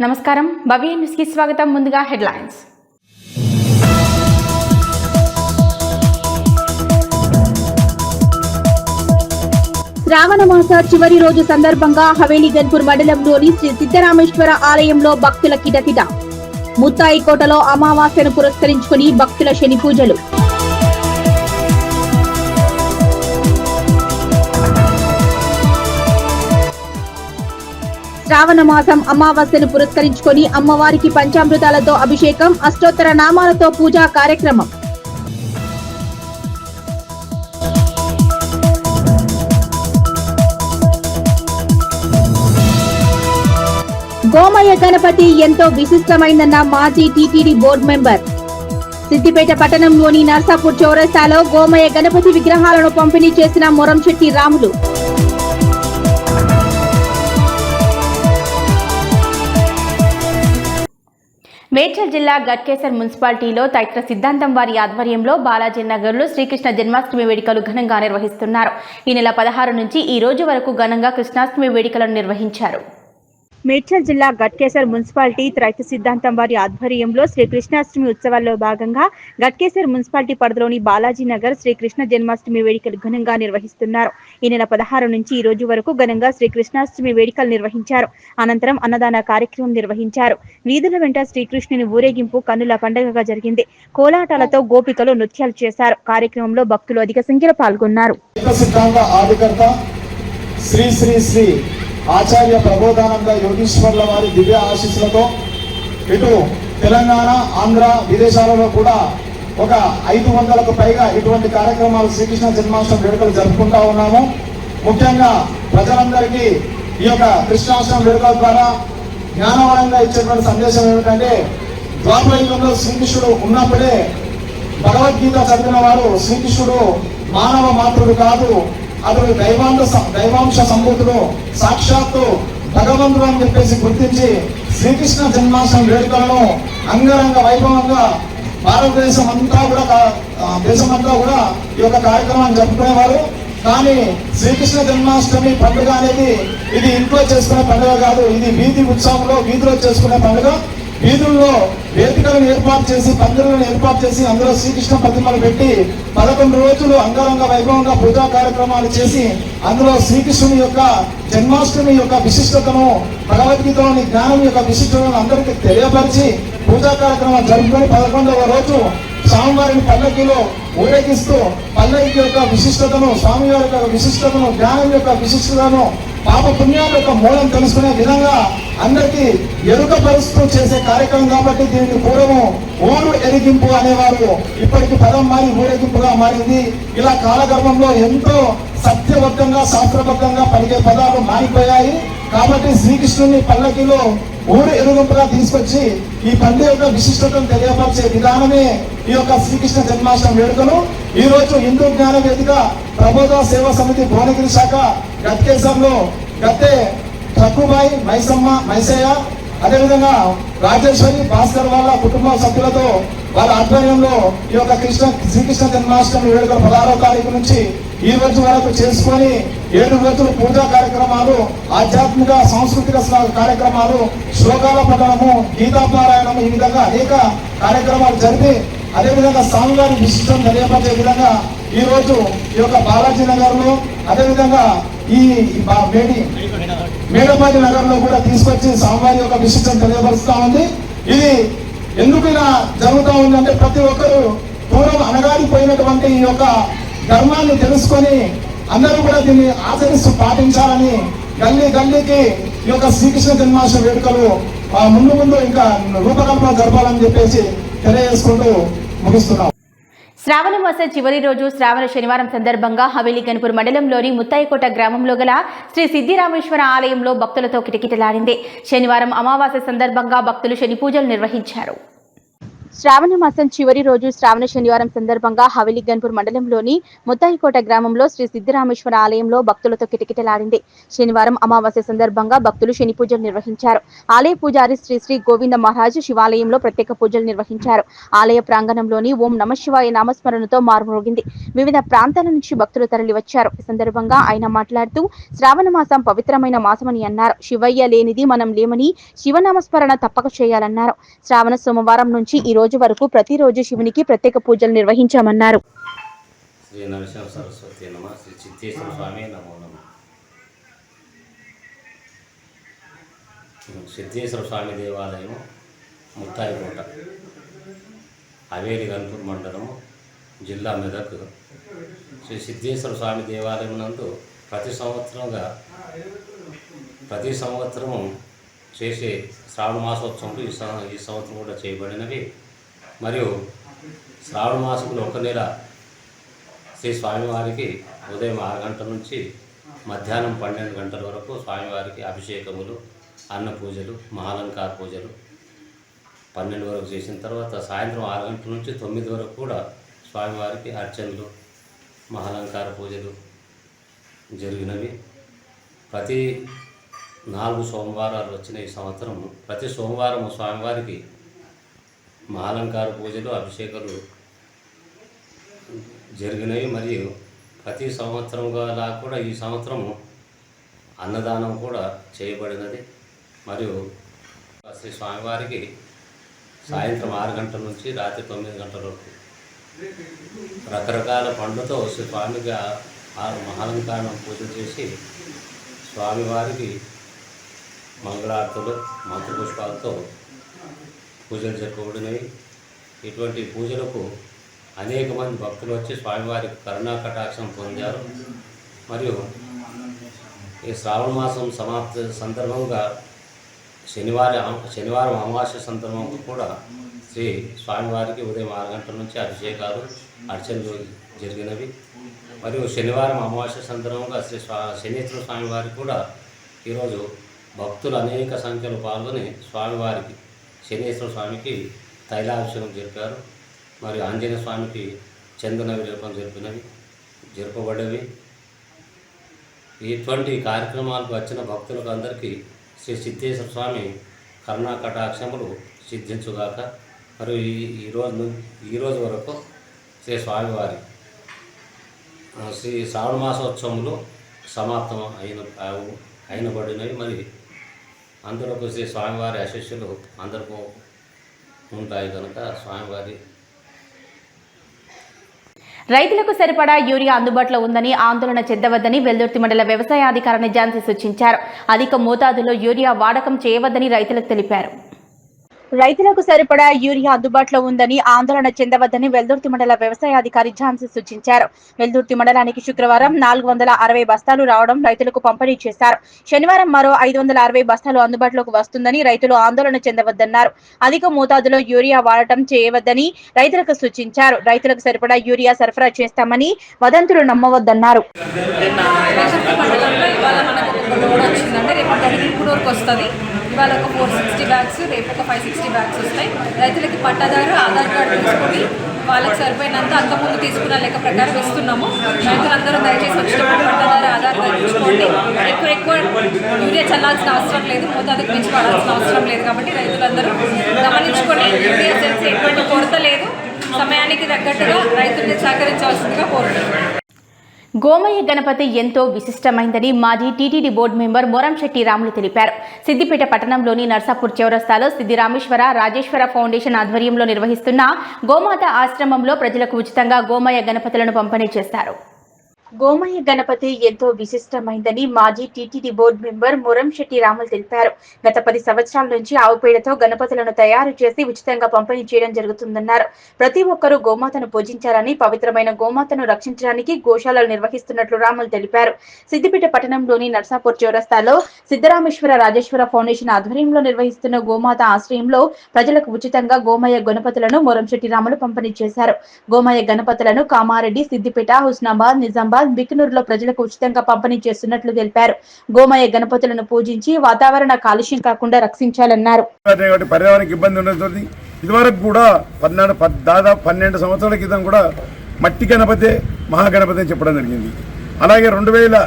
నమస్కారం భవ్య న్యూస్ కి స్వాగతం. ముందుగా హెడ్లైన్స్. శ్రావణ మాస చివరి రోజు సందర్భంగా హవేలీ గన్పూర్ మండలంలోని శ్రీ సిద్ధరామేశ్వర ఆలయంలో భక్తుల కిటకిట. ముత్తాయి కోటలో అమావాస్యను పురస్కరించుకుని భక్తుల శని పూజలు. శ్రావణ మాసం అమావాస్యను పురస్కరించుకొని అమ్మవారికి పంచామృతాలతో అభిషేకం, అష్టోత్తర నామాలతో పూజా కార్యక్రమం. గోమయ గణపతి ఎంతో విశిష్టమైందన్న మాజీ టీటీడీ బోర్డు మెంబర్. సిద్దిపేట పట్టణంలోని నర్సాపూర్ చౌరస్తాలో గోమయ గణపతి విగ్రహాలను పంపిణీ చేసిన మొరంశెట్టి రాములు. మేడ్చల్ జిల్లా గట్కేసర్ మున్సిపాలిటీలో తైత్ర సిద్ధాంతం వారి ఆధ్వర్యంలో బాలాజీ నగర్లో శ్రీకృష్ణ జన్మాష్టమి వేడుకలు ఘనంగా నిర్వహిస్తున్నారు. ఈ నెల 16 నుంచి ఈ రోజు వరకు ఘనంగా కృష్ణాష్టమి వేడుకలను నిర్వహించారు. మేడ్చల్ జిల్లా గట్కేసర్ మున్సిపాలిటీ త్రైత సిద్ధాంతం వారి ఆధ్వర్యంలో శ్రీ కృష్ణాష్టమి ఉత్సవాల్లో భాగంగా గట్కేసర్ మున్సిపాలిటీ పరిధిలోని బాలాజీ నగర్ శ్రీ కృష్ణ జన్మాష్టమి వేడుకలు ఘనంగా నిర్వహిస్తున్నారు. ఈ నెల 16 నుంచి ఈ రోజు వరకు ఘనంగా శ్రీ కృష్ణాష్టమి వేడుకలు నిర్వహించారు. అనంతరం అన్నదాన కార్యక్రమం నిర్వహించారు. వీధుల వెంట శ్రీకృష్ణుని ఊరేగింపు కన్నుల పండుగగా జరిగింది. కోలాటాలతో గోపికలు నృత్యాలు చేశారు. కార్యక్రమంలో భక్తులు అధిక సంఖ్యలో పాల్గొన్నారు. ఆచార్య ప్రబోధానంద యోగీశ్వర్ల వారి దివ్య ఆశీస్సులతో ఇటు తెలంగాణ, ఆంధ్ర, విదేశాలలో కూడా ఒక 500కు పైగా ఇటువంటి కార్యక్రమాలు శ్రీకృష్ణ జన్మాష్టమి వేడుకలు జరుపుకుంటా ఉన్నాము. ముఖ్యంగా ప్రజలందరికీ ఈ యొక్క కృష్ణాష్టమి వేడుకల ద్వారా జ్ఞానవరంగా ఇచ్చేటువంటి సందేశం ఏమిటంటే, ద్వాపరయుగంలో శ్రీకృష్ణుడు ఉన్నప్పుడే భగవద్గీత చదివిన వారు శ్రీకృష్ణుడు మానవ మాతృడు కాదు, అతడు దైవాంశ సంభూతుడు, సాక్షాత్తు భగవంతుడు అని చెప్పేసి గుర్తించి శ్రీకృష్ణ జన్మాష్టమి వేడుకలను అంగరంగ వైభవంగా దేశమంతా కూడా ఈ యొక్క కార్యక్రమాన్ని జరుపుకునేవారు. కానీ శ్రీకృష్ణ జన్మాష్టమి పండుగ అనేది ఇది ఇంట్లో చేసుకునే పండుగ కాదు, ఇది వీధి ఉత్సవంలో వీధిలో చేసుకునే పండుగ. వీధుల్లో వేదికలను ఏర్పాటు చేసి, పందిరులను ఏర్పాటు చేసి అందులో శ్రీకృష్ణ ప్రతిమలు పెట్టి 11 రోజులు అంగరంగ వైభవంగా పూజా కార్యక్రమాలు చేసి అందులో శ్రీకృష్ణుని యొక్క జన్మాష్టమి యొక్క విశిష్టతను, భగవద్గీతలోని జ్ఞానం యొక్క విశిష్టతను అందరికీ తెలియపరిచి పూజా కార్యక్రమాలు జరుపుకొని 11వ రోజు స్వామివారిని పల్లకిలో ఊరేగిస్తూ పల్లకి యొక్క విశిష్టతను, స్వామివారి యొక్క విశిష్టతను, జ్ఞానం యొక్క విశిష్టతను, పాప పుణ్యాల యొక్క మూలం తెలుసుకునే విధంగా అందరికీ ఎరుకపరుస్తూ చేసే కార్యక్రమం కాబట్టి దీనికి పూర్వము ఊరు ఎరిగింపు అనేవారు, ఇప్పటికి పదం మారి ఊరేగింపుగా మారింది. ఇలా కాలగర్భంలో ఎంతో సత్యబద్ధంగా శాస్త్రబద్ధంగా పలికే పదాలు మారిపోయాయి. కాబట్టి శ్రీకృష్ణుని పల్లకిలో ఊరు ఎరుగింపుగా తీసుకొచ్చి ఈ పండుగ యొక్క విశిష్టతను తెలియపరిచే విధానమే ఈ యొక్క శ్రీకృష్ణ జన్మాష్టమి వేడుకలు. ఈ రోజు హిందూ జ్ఞాన వేదిక ప్రబోధ సేవా సమితి భువనగిరి శాఖ గట్కేసంలో గట్టే ఠక్కుబాయి, మైసయ్య, అదేవిధంగా రాజేశ్వరి, భాస్కర్ వాళ్ళ కుటుంబ సభ్యులతో వాళ్ళ ఆధ్వర్యంలో ఈ యొక్క శ్రీకృష్ణ జన్మాష్టమి వేడుకలు 16వ తారీఖు నుంచి ఈ రోజు వరకు చేసుకొని 7 రోజులు పూజా కార్యక్రమాలు, ఆధ్యాత్మిక సాంస్కృతిక కార్యక్రమాలు, శ్లోకాల పఠనము, గీతాపారాయణము, ఈ విధంగా అనేక కార్యక్రమాలు జరిపి అదేవిధంగా స్వామివారి విశిష్టం తెలియపరిచే విధంగా ఈ రోజు ఈ యొక్క బాలాజీ నగర్ లో, అదేవిధంగా ఈ మేడపాటి నగర్ లో కూడా తీసుకొచ్చి స్వామివారి యొక్క విశిష్టం తెలియపరుస్తూ ఉంది. ఇది ఎందుకు ఇలా జరుగుతూ ఉందంటే, ప్రతి ఒక్కరూ పూర్వం అనగాడిపోయినటువంటి ఈ యొక్క ధర్మాన్ని తెలుసుకొని అందరూ కూడా దీన్ని ఆచరిస్తూ పాటించాలని గల్లీకి ఈ యొక్క శ్రీకృష్ణ జన్మాష్టమి వేడుకలు ముందు ఇంకా రూపకల్పన జరపాలని చెప్పేసి తెలియజేసుకుంటూ ముగిస్తున్నాం. శ్రావణ మాస చివరి రోజు శ్రావణ శనివారం సందర్భంగా హవేలీ గన్పూర్ మండలంలోని ముత్తాయికోట గ్రామంలో గల శ్రీ సిద్ధిరామేశ్వర ఆలయంలో భక్తులతో కిటకిటలాడింది. శనివారం అమావాస్య సందర్భంగా భక్తులు శని పూజలు నిర్వహించారు. శ్రావణ మాసం చివరి రోజు శ్రావణ శనివారం సందర్భంగా హవేలి గన్పూర్ మండలంలోని ముత్తాయికోట గ్రామంలో శ్రీ సిద్ధిరామేశ్వర ఆలయంలో భక్తులతో కిటకిటలాడింది. శనివారం అమావాస్య సందర్భంగా భక్తులు శని పూజలు నిర్వహించారు. ఆలయ పూజారి శ్రీ శ్రీ గోవింద మహారాజ్ శివాలయంలో ప్రత్యేక పూజలు నిర్వహించారు. ఆలయ ప్రాంగణంలోని ఓం నమశివాయ నామస్మరణతో మారుమోగింది. వివిధ ప్రాంతాల నుంచి భక్తులు తరలివచ్చారు. ఈ సందర్భంగా ఆయన మాట్లాడుతూ శ్రావణ మాసం పవిత్రమైన మాసమని అన్నారు. శివయ్య లేనిది మనం లేమని శివనామస్మరణ తప్పక చేయాలన్నారు. శ్రావణ సోమవారం నుంచి ఈ రోజు వరకు ప్రతిరోజు శివునికి ప్రత్యేక పూజలు నిర్వహించామన్నారు. శ్రీ నరసింహ సరస్వతి నమ శ్రీ చిత్తేశ్వర స్వామి నమో నమ. సిద్ధేశ్వర స్వామి దేవాలయం ముత్తాయికోట, హవేలి గన్పూర్ మండలము, జిల్లా మెదక్. శ్రీ సిద్ధేశ్వర స్వామి దేవాలయం నందు ప్రతి సంవత్సరము చేసే శ్రావణ మాసోత్సవాలు ఈ సంవత్సరం కూడా చేయబడినవి. మరియు శ్రావణ మాసంలో ఒక నెల శ్రీ స్వామివారికి ఉదయం 6 గంటల నుంచి మధ్యాహ్నం 12 గంటల వరకు స్వామివారికి అభిషేకములు, అన్న పూజలు, మహాలంకార పూజలు 12 వరకు చేసిన తర్వాత సాయంత్రం 6 గంటల నుంచి 9 వరకు కూడా స్వామివారికి అర్చనలు, మహాలంకార పూజలు జరిగినవి. ప్రతి 4 సోమవారాలు వచ్చిన ఈ సంవత్సరం ప్రతి సోమవారం స్వామివారికి మహాలంకార పూజలు, అభిషేకాలు జరిగినవి. మరియు ప్రతి సంవత్సరంగా కూడా ఈ సంవత్సరము అన్నదానం కూడా చేయబడినది. మరియు శ్రీ స్వామివారికి సాయంత్రం 6 గంటల నుంచి రాత్రి 9 గంటల వరకు రకరకాల పండ్లతో శ్రీ స్వామికి మహాలంకారం పూజ చేసి స్వామివారికి మంగళారతులు, మంత్రపుష్పాలతో పూజలు జరపబడినవి. ఇటువంటి పూజలకు అనేక మంది భక్తులు వచ్చి స్వామివారికి కరుణా కటాక్షం పొందారు. మరియు ఈ శ్రావణ మాసం సమాప్తి సందర్భంగా శనివారం అమావాస్య సందర్భంగా కూడా శ్రీ స్వామివారికి ఉదయం 6 గంటల నుంచి అభిషేకాలు, అర్చనలు జరిగినవి. మరియు శనివారం అమావాస్య సందర్భంగా శ్రీ శనీశ్వర స్వామివారికి కూడా ఈరోజు భక్తులు అనేక సంఖ్యలో పాల్గొని స్వామివారికి శనీశ్వర స్వామికి తైలాభిషేకం జరిపారు. మరియు ఆంజనేయ స్వామికి చందన విలేపం జరపబడేవి. ఇటువంటి కార్యక్రమాలకు వచ్చిన భక్తులకు అందరికీ శ్రీ సిద్ధేశ్వర స్వామి కరుణా కటాక్షములు సిద్ధించుగాక. మరియు ఈ రోజు వరకు శ్రీ స్వామివారి శ్రీ శ్రావణ మాసోత్సవములు సమాప్తం అయినబడినవి. మరి అందరికీ శ్రీ స్వామివారి ఆశీస్సులు అందరికీ ఉంటాయి కనుక స్వామివారి. రైతులకు సరిపడా యూరియా అందుబాటులో ఉందని ఆందోళన చెందవద్దని వెల్దుర్తి మండల వ్యవసాయాధికారిని ఝాన్సీ సూచించారు. అధిక మోతాదులో యూరియా వాడకం చేయవద్దని రైతులకు తెలిపారు. రైతులకు సరిపడా యూరియా అందుబాటులో ఉందని ఆందోళన చెందవద్దని వెల్దుర్తి మండల వ్యవసాయాధికారి ఝాన్సీ సూచించారు. వెల్దుర్తి మండలానికి శుక్రవారం 460 బస్తాలు రావడం రైతులకు పంపిణీ చేశారు. శనివారం మరో 560 బస్తాలు అందుబాటులోకి వస్తుందని రైతులు ఆందోళన చెందవద్దన్నారు. అధిక మోతాదులో యూరియా వాడటం చేయవద్దని రైతులకు సూచించారు. రైతులకు సరిపడా యూరియా సరఫరా చేస్తామని వదంతులు నమ్మవద్దన్నారు. ఇవాళ ఒక 460 బ్యాగ్స్, రేపు ఒక 560 బ్యాగ్స్ వస్తాయి. రైతులకి పట్టాదారు ఆధార్ కార్డు తీసుకొని వాళ్ళకి సరిపోయినంత అంతకుముందు తీసుకున్న లెక్క ప్రకారం ఇస్తున్నాము. రైతులందరూ దయచేసి వచ్చినప్పుడు పట్టాదారు ఆధార్ కార్డు తీసుకోండి. ఎక్కువ యూరియా చల్లాల్సిన అవసరం లేదు, మోతాదుకు మించి పడాల్సిన అవసరం లేదు. కాబట్టి రైతులందరూ గమనించుకొని యూరియా సెల్స్ ఎటువంటి కొరత లేదు, సమయానికి తగ్గట్టుగా రైతుల్ని సహకరించవలసిందిగా కోరుతున్నాం. గోమయ్య గణపతి ఎంతో విశిష్టమైందని మాజీ TTD board member Moramsetty Ramulu తెలిపారు. సిద్దిపేట పట్టణంలోని నర్సాపూర్ చౌరస్తాలో సిద్ధిరామేశ్వర రాజేశ్వర ఫౌండేషన్ ఆధ్వర్యంలో నిర్వహిస్తున్న గోమాత ఆశ్రమంలో ప్రజలకు ఉచితంగా గోమయ్య గణపతులను పంపిణీ చేశారు. గోమయ్య గణపతి ఎంతో విశిష్టమైందని మాజీ TTD board member Moramsetty Ramulu తెలిపారు. గత 10 సంవత్సరాల నుంచి ఆవు పేడతో గణపతులను తయారు చేసి ఉచితంగా పంపిణీ చేయడం జరుగుతుందన్నారు. ప్రతి ఒక్కరూ గోమాతను పూజించాలని, పవిత్రమైన గోమాతను రక్షించడానికి గోశాలలు నిర్వహిస్తున్నట్లు రాములు తెలిపారు. సిద్దిపేట పట్టణంలోని నర్సాపూర్ చౌరస్తాలో సిద్ధరామేశ్వర రాజేశ్వర ఫౌండేషన్ ఆధ్వర్యంలో నిర్వహిస్తున్న గోమాత ఆశ్రయంలో ప్రజలకు ఉచితంగా గోమయ్య గణపతులను మొరంశెట్టి రాములు పంపిణీ చేశారు. గోమయ్య గణపతులను కామారెడ్డి, సిద్దిపేట, హుస్నాబాద్, నిజామాబాద్, బికనూరులో ప్రజలకు ఉచితంగా పంపిణీ చేస్తున్నట్లు తెలిపారు. గోమయ్య గణపతులను పూజించి వాతావరణ కాలుష్యం కాకుండా రక్షించాలన్నారు. పర్యావరణకు ఇబ్బంది ఉండదు. ఇదివరకు కూడా దాదాపు 12 సంవత్సరాల క్రితం కూడా మట్టి గణపతే మహాగణపతి అని చెప్పడం జరిగింది. అలాగే 2000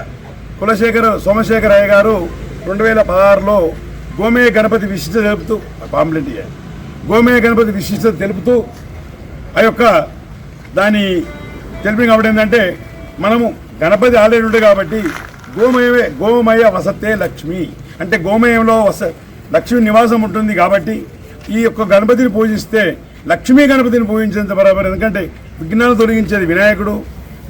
సోమశేఖరయ్య గారు 2016లో గోమేయ గణపతి విశిష్టత తెలుపుతూ పాంప్లెట్ గోమేయ గణపతి విశిష్టత తెలుపుతూ ఆ యొక్క దాని తెలిపి కాబట్టి ఏంటంటే మనము గణపతి ఆల్రెడీ ఉండే కాబట్టి గోమయ వసతే లక్ష్మి అంటే గోమయంలో లక్ష్మి నివాసం ఉంటుంది కాబట్టి ఈ యొక్క గణపతిని పూజిస్తే లక్ష్మీ గణపతిని పూజించేంత బరాబర్. ఎందుకంటే విఘ్నాలు తొలగించేది వినాయకుడు.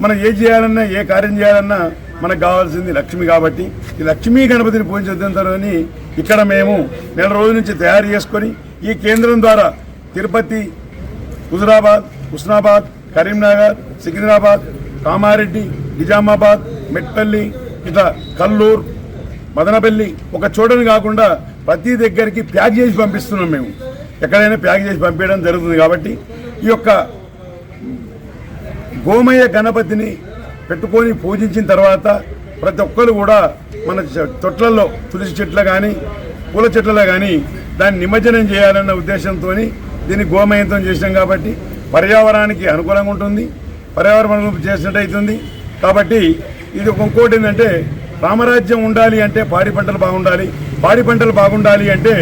మనం ఏ చేయాలన్నా ఏ కార్యం చేయాలన్నా మనకు కావాల్సింది లక్ష్మి కాబట్టి ఈ లక్ష్మీ గణపతిని పూజించేంతని ఇక్కడ మేము నెల రోజుల నుంచి తయారు చేసుకొని ఈ కేంద్రం ద్వారా తిరుపతి, హుజురాబాద్, హుస్నాబాద్, కరీంనగర్, సికింద్రాబాద్, కామారెడ్డి, నిజామాబాద్, మెట్పల్లి, ఇట్లా కల్లూరు, మదనపల్లి ఒక చోటని కాకుండా ప్రతి దగ్గరికి ప్యాక్ చేసి పంపిస్తున్నాం. మేము ఎక్కడైనా ప్యాక్ చేసి పంపించడం జరుగుతుంది. కాబట్టి ఈ యొక్క గోమయ గణపతిని పెట్టుకొని పూజించిన తర్వాత ప్రతి ఒక్కరు కూడా మన తొట్లలో తులసి చెట్లు కానీ పూల చెట్లలో కానీ దాన్ని నిమజ్జనం చేయాలన్న ఉద్దేశంతో దీన్ని గోమయంతో చేసినాం. కాబట్టి పర్యావరణానికి అనుకూలంగా ఉంటుంది, పర్యావరణం చేసినట్టు అవుతుంది. కాబట్టి ఇది ఇంకోటి ఏంటంటే రామరాజ్యం ఉండాలి అంటే పాడి పంటలు బాగుండాలి, పాడి పంటలు బాగుండాలి అంటే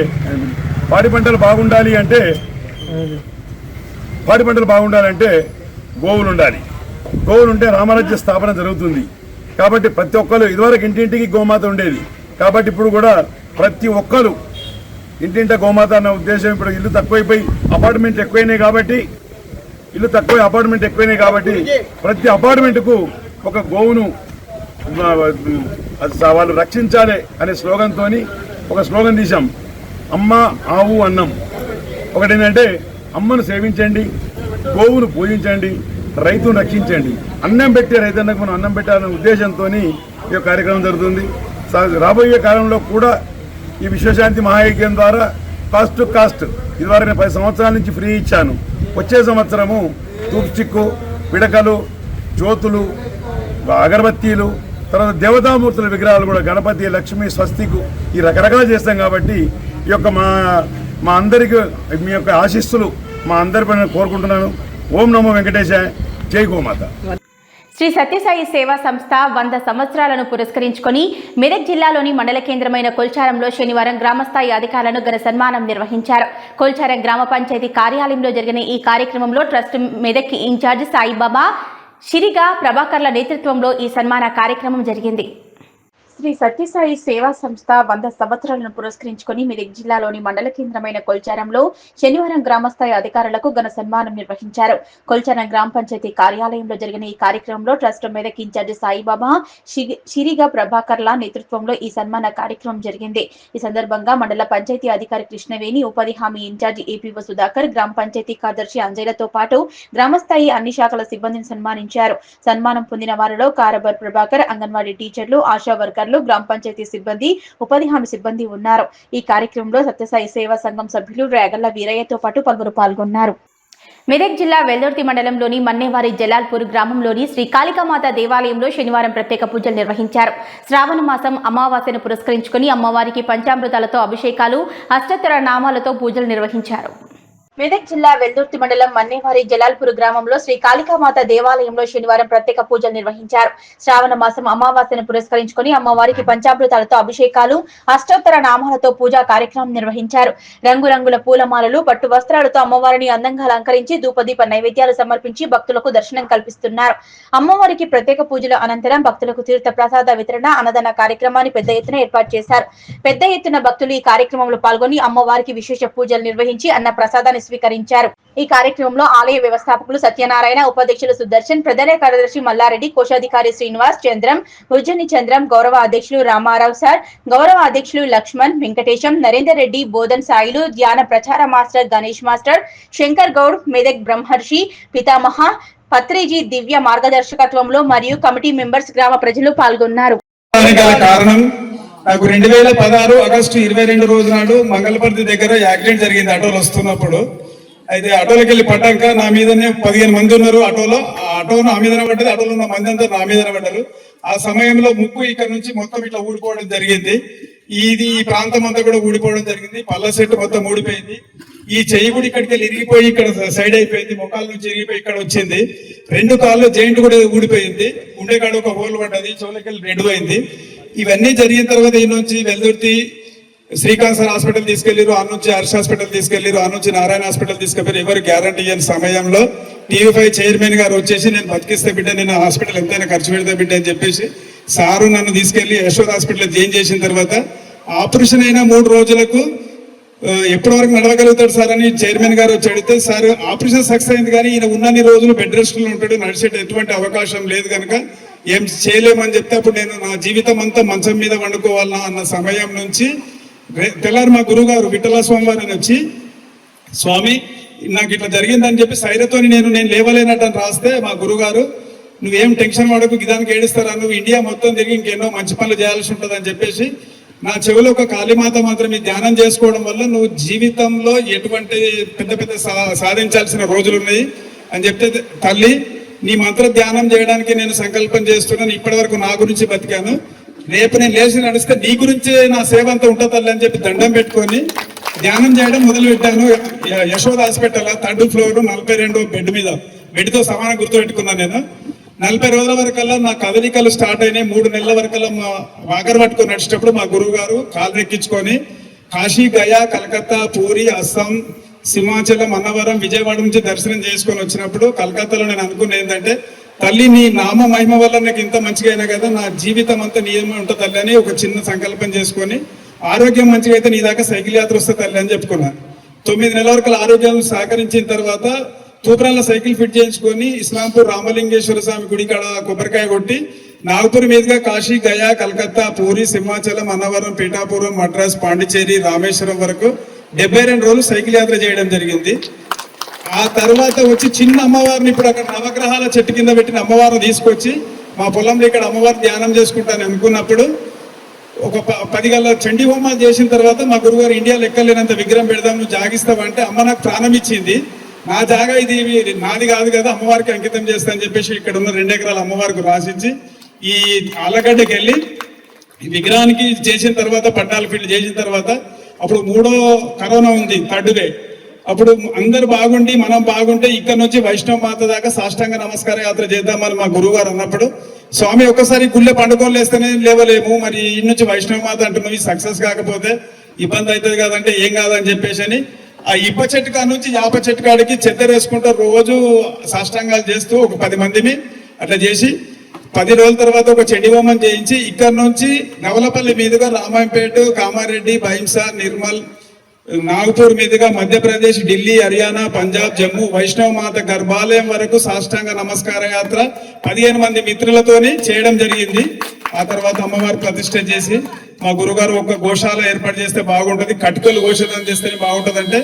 గోవులు ఉండాలి. గోవులు ఉంటే రామరాజ్య స్థాపన జరుగుతుంది. కాబట్టి ప్రతి ఒక్కరు ఇదివరకు ఇంటింటికి గోమాత ఉండేది. కాబట్టి ఇప్పుడు కూడా ప్రతి ఒక్కరు ఇంటింట గోమాత అన్న ఉద్దేశం. ఇప్పుడు ఇల్లు తక్కువైపోయి అపార్ట్మెంట్ ఎక్కువైనాయి కాబట్టి ప్రతి అపార్ట్మెంట్కు ఒక గోవును వాళ్ళు రక్షించాలి అనే స్లోగన్తో ఒక స్లోగన్ తీసాం, అమ్మ ఆవు అన్నం. ఒకటేంటంటే అమ్మను సేవించండి, గోవును పూజించండి, రైతును రక్షించండి. అన్నం పెట్టే రైతన్నకు మనం అన్నం పెట్టాలనే ఉద్దేశంతో ఈ కార్యక్రమం జరుగుతుంది. రాబోయే కాలంలో కూడా ఈ విశ్వశాంతి మహాయజ్ఞం ద్వారా కాస్ట్ టు కాస్ట్ ఇదివరకు 10 సంవత్సరాల నుంచి ఫ్రీ ఇచ్చాను. వచ్చే సంవత్సరము తూపు చిక్కు, పిడకలు, జ్యోతులు, అగరబత్తీలు, తర్వాత దేవతామూర్తుల విగ్రహాలు కూడా గణపతి, లక్ష్మి, స్వస్తికు ఈ రకరకాలు చేస్తాం. కాబట్టి ఈ యొక్క మా అందరికీ మీ యొక్క ఆశీస్సులు మా అందరి పైన కోరుకుంటున్నాను. ఓం నమో వెంకటేశాయ, జై గోమాత. శ్రీ సత్యసాయి సేవా సంస్థ 100 సంవత్సరాలను పురస్కరించుకొని మెదక్ జిల్లాలోని మండల కేంద్రమైన కొల్చారంలో శనివారం గ్రామస్థాయి అధికారులను ఘన సన్మానం నిర్వహించారు. కొల్చారం గ్రామ పంచాయతీ కార్యాలయంలో జరిగిన ఈ కార్యక్రమంలో ట్రస్ట్ మెదక్ ఇన్ఛార్జ్ సాయిబాబా, షిరిగా ప్రభాకర్ల నేతృత్వంలో ఈ సన్మాన కార్యక్రమం జరిగింది. శ్రీ సత్యసాయి సేవా సంస్థ 100 సంవత్సరాలను పురస్కరించుకొని మెదక్ జిల్లాలోని మండల కేంద్రమైన కొల్చారంలో శనివారం గ్రామస్థాయి అధికారులకు ఘన సన్మానం నిర్వహించారు. కొల్చారం గ్రామ పంచాయతీ కార్యాలయంలో జరిగిన ఈ కార్యక్రమంలో ట్రస్ట్ మెదక్ ఇన్ఛార్జ్ సాయిబాబా, షిరిగా ప్రభాకర్ల నేతృత్వంలో ఈ సన్మాన కార్యక్రమం జరిగింది. ఈ సందర్భంగా మండల పంచాయతీ అధికారి కృష్ణవేణి, ఉపాధి హామీ ఇన్ఛార్జ్ ఏపీఓ సుధాకర్, గ్రామ పంచాయతీ కార్యదర్శి అంజయ్యలతో పాటు గ్రామస్థాయి అన్ని శాఖల సిబ్బందిని సన్మానించారు. సన్మానం పొందిన వారిలో కారబర్ ప్రభాకర్, అంగన్వాడీ టీచర్లు, ఆశా వర్కర్లు, గ్రామ పంచాయతీ సిబ్బంది, ఉపాధి హామీ సిబ్బంది ఉన్నారు. ఈ కార్యక్రమంలో సత్యసాయి సేవా సంఘం సభ్యులు రేగళ్ల వీరయ్యతో పాటు పలువురు పాల్గొన్నారు. మెదక్ జిల్లా వెల్దుర్తి మండలంలోని మన్నేవారి జలాల్పూర్ గ్రామంలోని శ్రీ కాళికామాత దేవాలయంలో శనివారం ప్రత్యేక పూజలు నిర్వహించారు. శ్రావణ మాసం అమావాస్యను పురస్కరించుకుని అమ్మవారికి పంచామృతాలతో అభిషేకాలు, అష్టోత్తర నామాలతో పూజలు నిర్వహించారు. మెదక్ జిల్లా వెల్దుర్తి మండలం మన్నేవారి జలాల్పూర్ గ్రామంలో శ్రీ కాళికామాత దేవాలయంలో శనివారం ప్రత్యేక పూజలు నిర్వహించారు. శ్రావణ మాసం అమావాస్యను పురస్కరించుకుని అమ్మవారికి పంచామృతాలతో అభిషేకాలు, అష్టోత్తర నామాలతో పూజా కార్యక్రమం నిర్వహించారు. రంగురంగుల పూలమాలలు, పట్టు వస్త్రాలతో అమ్మవారిని అందంగా అలంకరించి ధూపదీప నైవేద్యాలు సమర్పించి భక్తులకు దర్శనం కల్పిస్తున్నారు. అమ్మవారికి ప్రత్యేక పూజల అనంతరం భక్తులకు తీర్థ ప్రసాద వితరణ, అన్నదాన కార్యక్రమాన్ని పెద్ద ఎత్తున ఏర్పాటు చేశారు. పెద్ద ఎత్తున భక్తులు ఈ కార్యక్రమంలో పాల్గొని అమ్మవారికి విశేష పూజలు నిర్వహించి అన్న ప్రసాదాన్ని స్వీకరించారు. ఈ కార్యక్రమంలో ఆలయ వ్యవస్థాపకులు సత్యనారాయణ, ఉపాధ్యక్షులు సుదర్శన్, ప్రధాన కార్యదర్శి మల్లారెడ్డి, కోశాధికారి శ్రీనివాస్, చంద్రం, ఉజ్జని చంద్రం, గౌరవ అధ్యక్షులు రామారావు సార్, గౌరవ అధ్యక్షులు లక్ష్మణ్, వెంకటేశం, నరేందర్ రెడ్డి, బోధన్ సాయిలు, ధ్యాన ప్రచార మాస్టర్ గణేష్ మాస్టర్, శంకర్ గౌడ్, మెదక్ బ్రహ్మర్షి పితామహ, పత్రిజీ దివ్య మార్గదర్శకత్వంలో మరియు కమిటీ మెంబర్స్, గ్రామ ప్రజలు పాల్గొన్నారు. నాకు 2016 ఆగస్టు 22 రోజు నాడు మంగళపర్తి దగ్గర యాక్సిడెంట్ జరిగింది ఆటోలో వస్తున్నప్పుడు. అయితే ఆటోలోకి వెళ్ళి పడ్డాక నా మీదనే 15 మంది ఉన్నారు ఆటోలో. ఆ ఆటో నా మీదనే పడ్డది, ఆటోలో ఉన్న మంది అంతా నా మీదనే పడ్డారు. ఆ సమయంలో ముక్కు ఇక్కడ నుంచి మొత్తం ఇట్లా ఊడిపోవడం జరిగింది. ఈ ప్రాంతం అంతా కూడా ఊడిపోవడం జరిగింది. పళ్ళ సెట్ మొత్తం ఊడిపోయింది. ఈ చెయ్యి కూడా ఇక్కడికి వెళ్ళి ఇరిగిపోయి ఇక్కడ సైడ్ అయిపోయింది, మొక్కల నుంచి ఇరిగిపోయి ఇక్కడ వచ్చింది. 2 కాళ్ళు జాయింట్ కూడా ఊడిపోయింది, గుండెకాడ ఒక హోల్ పడ్డది, చెవులకెళ్ళి రెడ్ అయింది. ఇవన్నీ జరిగిన తర్వాత ఈ నుంచి వెల్దుర్తి శ్రీకాంత్ సార్ హాస్పిటల్ తీసుకెళ్లారు, ఆ నుంచి హర్ష హాస్పిటల్ తీసుకెళ్లారు, ఆ నుంచి నారాయణ హాస్పిటల్ తీసుకెళ్లారు. ఎవరు గ్యారంటీ ఇవ్వని సమయంలో టీవీ5 చైర్మన్ గారు వచ్చేసి నేను బతికిస్తే బిడ్డ, నేను హాస్పిటల్ ఎంతైనా ఖర్చు పెడతా బిడ్డ అని చెప్పేసి సారు నన్ను తీసుకెళ్లి యశోద హాస్పిటల్ జాయిన్ చేసిన తర్వాత ఆపరేషన్ అయిన 3 రోజులకు ఎప్పటి వరకు నడవగలుగుతాడు సార్ అని చైర్మన్ గారు వచ్చి అడిగితే, సార్ ఆపరేషన్ సక్సెస్ అయింది కానీ ఈయన ఉన్నన్ని రోజులు బెడ్ రెస్ట్ లో ఉంటాడు, నడిచే ఎటువంటి అవకాశం లేదు కనుక ఏం చేయలేమని చెప్తే అప్పుడు నేను నా జీవితం అంతా మంచం మీద వండుకోవాలన్నా అన్న సమయం నుంచి తెల్లారి మా గురువు గారు విఠల స్వామి వారు అని వచ్చి, స్వామి నాకు ఇట్లా జరిగిందని చెప్పి సైరతోని నేను లేవలేనట్టు అని రాస్తే మా గురుగారు, నువ్వేం టెన్షన్ పడకు, గిదానికి ఏడుస్తారా, నువ్వు ఇండియా మొత్తం తిరిగి ఇంకెన్నో మంచి పనులు చేయాల్సి ఉంటుంది అని చెప్పేసి నా చెవిలో ఒక కాళీమాత మాత్రం ఈ ధ్యానం చేసుకోవడం వల్ల నువ్వు జీవితంలో ఎటువంటి పెద్ద సాధించాల్సిన రోజులు ఉన్నాయి అని చెప్తే, తల్లి నీ మంత్ర ధ్యానం చేయడానికి నేను సంకల్పం చేస్తున్నాను, ఇప్పటి వరకు నా గురించి బతికాను, రేపు నేను లేచి నడిస్తే నీ గురించి నా సేవ అంతా ఉంటుంది తల్లి అని చెప్పి దండం పెట్టుకొని ధ్యానం చేయడం మొదలు పెట్టాను. యశోద హాస్పిటల్ 3rd ఫ్లోర్ 42వ బెడ్ మీద, బెడ్తో సమానం గుర్తుపెట్టుకున్నాను నేను. 40 రోజుల వరకల్లా నా కదలికలు స్టార్ట్ అయినాయి. 3 నెలల వరకల్లా మా వాకర్ పట్టుకొని నడిచేటప్పుడు మా గురువు గారు కాలు ఎక్కించుకొని కాశీ, గయా, కలకత్తా, పూరి, అస్సాం, సింహాచలం, అన్నవరం, విజయవాడ నుంచి దర్శనం చేసుకొని వచ్చినప్పుడు కలకత్తాలో నేను అనుకున్నది ఏంటంటే, తల్లి నీ నామ మహిమ వల్ల నాకు ఇంత మంచిగా అయినా కదా, నా జీవితం అంతా నీయమే ఉంటుంది తల్లి అని ఒక చిన్న సంకల్పం చేసుకొని, ఆరోగ్యం మంచిగా అయితే నీ దాకా సైకిల్ యాత్ర వస్తే తల్లి అని చెప్పుకున్నాను. 9 నెలల వరకు ఆరోగ్యం సహకరించిన తర్వాత తూప్రాన్లో సైకిల్ ఫిట్ చేయించుకొని ఇస్లాంపూర్ రామలింగేశ్వర స్వామి గుడి కాడ కొబ్బరికాయ కొట్టి నాగపూర్ మీదుగా కాశీ, గయా, కలకత్తా, పూరి, సింహాచలం, అన్నవరం, పీఠాపురం, మద్రాస్, పాండిచేరి, రామేశ్వరం వరకు 72 రోజులు సైకిల్ యాత్ర చేయడం జరిగింది. ఆ తర్వాత వచ్చి చిన్న అమ్మవారిని ఇప్పుడు అక్కడ నవగ్రహాల చెట్టు కింద పెట్టిన అమ్మవారిని తీసుకొచ్చి మా పొలంలో ఇక్కడ అమ్మవారిని ధ్యానం చేసుకుంటాను అనుకున్నప్పుడు ఒక 10 గంటల చండీ హోమాలు చేసిన తర్వాత మా గురుగారు ఇండియాలో ఎక్కలేనంత విగ్రహం పెడదాం, నువ్వు జాగిస్తావంటే అమ్మ నాకు ప్రాణం ఇచ్చింది, నా జాగా ఇది నాది కాదు కదా, అమ్మవారికి అంకితం చేస్తా అని చెప్పేసి ఇక్కడ ఉన్న 2 ఎకరాల అమ్మవారికి రాసిచ్చి ఈ ఆలగడ్డకి వెళ్ళి విగ్రహానికి చేసిన తర్వాత పట్టాలు ఫిల్ చేసిన తర్వాత అప్పుడు 3వ కరోనా ఉంది, 3rd డే. అప్పుడు అందరు బాగుండి మనం బాగుంటే ఇక్కడ నుంచి వైష్ణవ మాత దాకా సాష్టాంగ నమస్కార యాత్ర చేద్దామని మా గురువు గారు అన్నప్పుడు, స్వామి ఒక్కసారి గుళ్ళె పండుకోలేస్తేనే లేవలేము, మరి ఈ నుంచి వైష్ణవ మాత అంటున్నవి సక్సెస్ కాకపోతే ఇబ్బంది అవుతుంది కదంటే ఏం కాదని చెప్పేసి అని ఆ ఇప్ప చెట్టు కాడ నుంచి యాప చెట్టు కాడికి చెద్దరు వేసుకుంటూ రోజు సాష్టాంగాలు చేస్తూ ఒక 10 మందిని అట్లా చేసి 10 రోజుల తర్వాత ఒక చెడి హోమం చేయించి ఇక్కడ నుంచి నవలపల్లి మీదుగా రామాయంపేట, కామారెడ్డి, బైంసా, నిర్మల్, నాగపూర్ మీదుగా మధ్యప్రదేశ్, ఢిల్లీ, హర్యానా, పంజాబ్, జమ్మూ వైష్ణవ మాత గర్భాలయం వరకు సాష్టాంగ నమస్కార యాత్ర 15 మంది మిత్రులతోని చేయడం జరిగింది. ఆ తర్వాత అమ్మవారు ప్రతిష్ఠ చేసి మా గురుగారు ఒక గోశాల ఏర్పాటు చేస్తే బాగుంటది, కటుకలు గోషేదాన్ని చేస్తేనే బాగుంటది అంటే